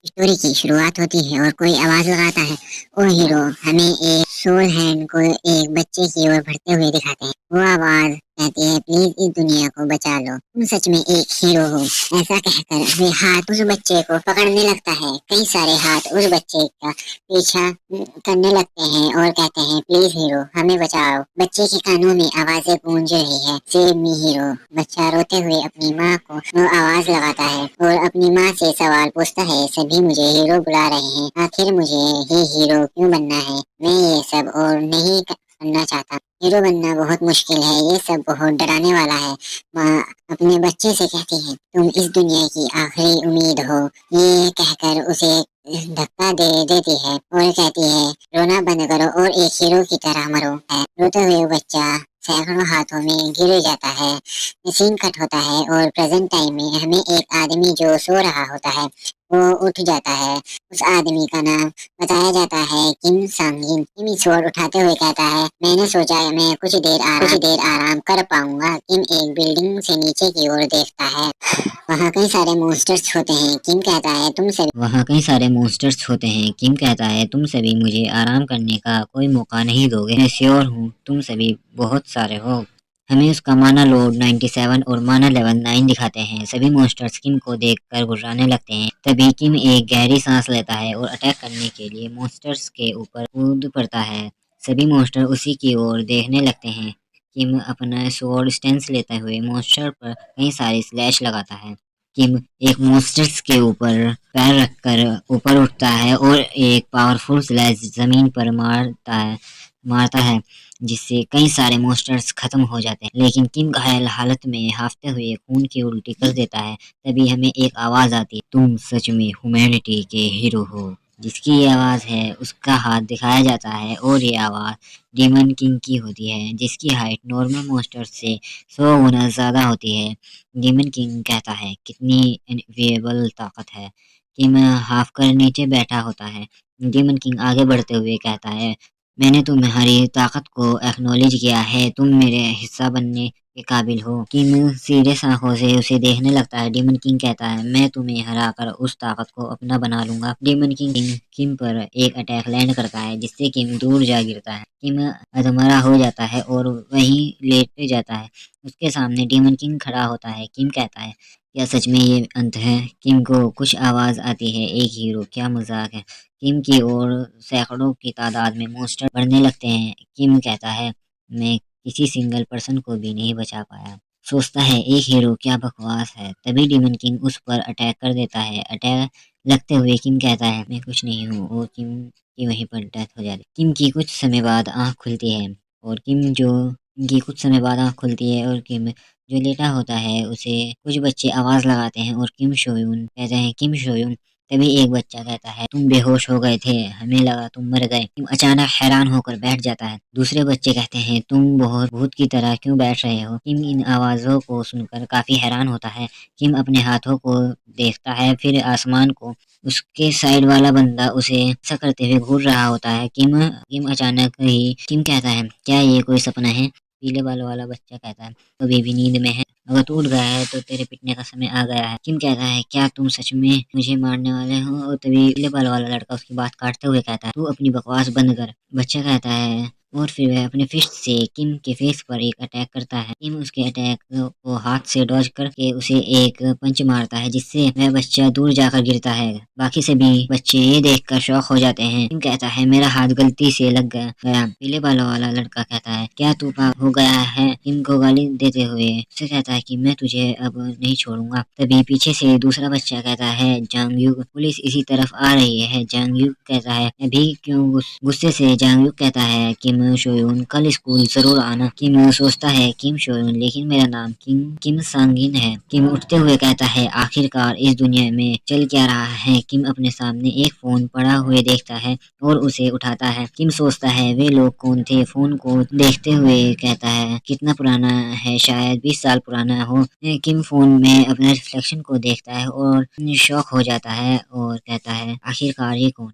Story की शुरुआत होती है और कोई आवाज लगाता है। ओ हीरो, हमें एक सोल हैंड को एक बच्चे की ओर बढ़ते हुए दिखाते हैं। वो आवाज कहती है, प्लीज इस दुनिया को बचा लो, तुम सच में एक हीरो हो। ऐसा कहकर वे हाथ उस बच्चे को पकड़ने लगता है। कई सारे हाथ उस बच्चे का पीछा करने लगते हैं और कहते हैं, प्लीज हीरो, हमें बचाओ। बच्चे के कानों में आवाजें गूंज रही है, सेव मी हीरो। बच्चा रोते हुए अपनी माँ को आवाज लगाता है और अपनी माँ से सवाल पूछता है, सभी मुझे हीरो बुला रहे हैं, आखिर मुझे ही हीरो क्यों बनना है? मैं ये सब और नहीं करना चाहता। हीरो बनना बहुत मुश्किल है, ये सब बहुत डराने वाला है। माँ अपने बच्चे से कहती है, तुम इस दुनिया की आखिरी उम्मीद हो। ये कहकर उसे धक्का दे देती है और कहती है, रोना बंद करो और एक हीरो की तरह मरो। रोते हुए बच्चा सैकड़ों हाथों में गिर जाता है। सीन कट होता है और प्रेजेंट टाइम में हमें एक आदमी जो सो रहा होता है वो उठ जाता है। उस आदमी का नाम बताया जाता है किम सांगिन। किम ईश्वर उठाते हुए कहता है, मैंने सोचा मैं कुछ देर आराम कर पाऊंगा। किम एक बिल्डिंग से नीचे की ओर देखता है। वहाँ कई सारे मॉन्स्टर्स होते हैं। किम कहता है, तुम सभी मुझे आराम करने का कोई मौका नहीं दोगे। मैं श्योर हूँ तुम सभी बहुत सारे हो। हमें उसका माना लोड 97 और माना लेवल 9 दिखाते हैं। सभी मॉन्स्टर्स किम को देखकर घुर्राने लगते हैं। तभी किम एक गहरी सांस लेता है और अटैक करने के लिए मॉन्स्टर्स के ऊपर कूद पड़ता है। सभी मॉन्स्टर उसी की ओर देखने लगते हैं। किम अपना स्वॉर्ड स्टैंस लेते हुए मॉन्स्टर पर कई सारे स्लैश लगाता है। किम एक मॉन्स्टर्स के ऊपर पैर रखकर ऊपर उठता है और एक पावरफुल स्लैश जमीन पर मारता है, जिससे कई सारे मॉन्स्टर्स खत्म हो जाते हैं। लेकिन किम घायल हालत में हाफते हुए खून की उल्टी कर देता है। तभी हमें एक आवाज आती है, तुम सच में ह्यूमैनिटी के हीरो हो। जिसकी ये आवाज है उसका हाथ दिखाया जाता है और ये आवाज डीमन किंग की होती है, जिसकी हाइट नॉर्मल मॉन्स्टर से 100 गुना ज्यादा होती है। डीमन किंग कहता है, कितनी अनबिलीवेबल ताकत है। किम हाफ कर नीचे बैठा होता है। डीमन किंग आगे बढ़ते हुए कहता है, मैंने तुम्हारी ताकत को एक्नॉलेज किया है, तुम मेरे हिस्सा बनने के काबिल हो। किम सीरियस आंखों से उसे देखने लगता है। डीमन किंग कहता है, मैं तुम्हें हराकर उस ताकत को अपना बना लूंगा। डीमन किंग किम पर एक अटैक लैंड करता है, जिससे किम दूर जा गिरता है। किम अधमरा हो जाता है और वहीं लेट जाता है। उसके सामने डीमन किंग खड़ा होता है। किम कहता है, क्या सच में ये अंत है? किम को कुछ आवाज आती है, एक हीरो, क्या मजाक है। किम की ओर सैकड़ों की तादाद में मॉन्स्टर बढ़ने लगते हैं। किम कहता है, मैं किसी सिंगल पर्सन को भी नहीं बचा पाया। सोचता है, एक हीरो, क्या बकवास है। तभी डीमन किंग उस पर अटैक कर देता है। अटैक लगते हुए किम कहता है, मैं कुछ नहीं हूँ, और किम की वहीं पर डेथ हो जाती है। किम की कुछ समय बाद आँख खुलती है और किम जो लेटा होता है उसे कुछ बच्चे आवाज लगाते हैं और किम शोयून कहते हैं, किम शोयून। तभी एक बच्चा कहता है, तुम बेहोश हो गए थे, हमें लगा तुम मर गए। किम अचानक हैरान होकर बैठ जाता है। दूसरे बच्चे कहते हैं, तुम बहुत भूत की तरह क्यों बैठ रहे हो? किम इन आवाजों को सुनकर काफी हैरान होता है। किम अपने हाथों को देखता है, फिर आसमान को। उसके साइड वाला बंदा उसे ऐसा करते हुए घूर रहा होता है। किम अचानक ही किम कहता है, क्या ये कोई सपना है? पीले बालों वाला बच्चा कहता है, तो अभी भी नींद में है, अगर तू उठ गया है तो तेरे पिटने का समय आ गया है। किम कहता है, क्या तुम सच में मुझे मारने वाले हो? और तभी पीले बाल वाला लड़का उसकी बात काटते हुए कहता है, तू अपनी बकवास बंद कर। बच्चा कहता है, और फिर वह अपने फिस्ट से किम के फेस पर एक अटैक करता है। किम उसके अटैक को हाथ से डॉज करके उसे एक पंच मारता है, जिससे वह बच्चा दूर जाकर गिरता है। बाकी सभी बच्चे ये देखकर शॉक हो जाते हैं। किम कहता है, मेरा हाथ गलती से लग गया। पीले बालों वाला लड़का कहता है, क्या तू पागल हो गया है? किम को गाली देते हुए उसे कहता है कि मैं तुझे अब नहीं छोड़ूंगा। तभी पीछे से दूसरा बच्चा कहता है, जांगयुक, पुलिस इसी तरफ आ रही है। जांगयुक कहता है, अभी क्यों? गुस्से से जांगयुक कहता है, किम शोयून, कल स्कूल जरूर आना। किम सोचता है, किम शोयून, लेकिन मेरा नाम किम सांगिन है। किम उठते हुए कहता है, आखिरकार इस दुनिया में चल क्या रहा है? किम अपने सामने एक फोन पड़ा हुए देखता है और उसे उठाता है। किम सोचता है, वे लोग कौन थे? फोन को देखते हुए कहता है, कितना पुराना है, शायद 20 साल पुराना हो। किम फोन में अपने रिफ्लेक्शन को देखता है और शॉक हो जाता है और कहता है, आखिरकार ये कौन?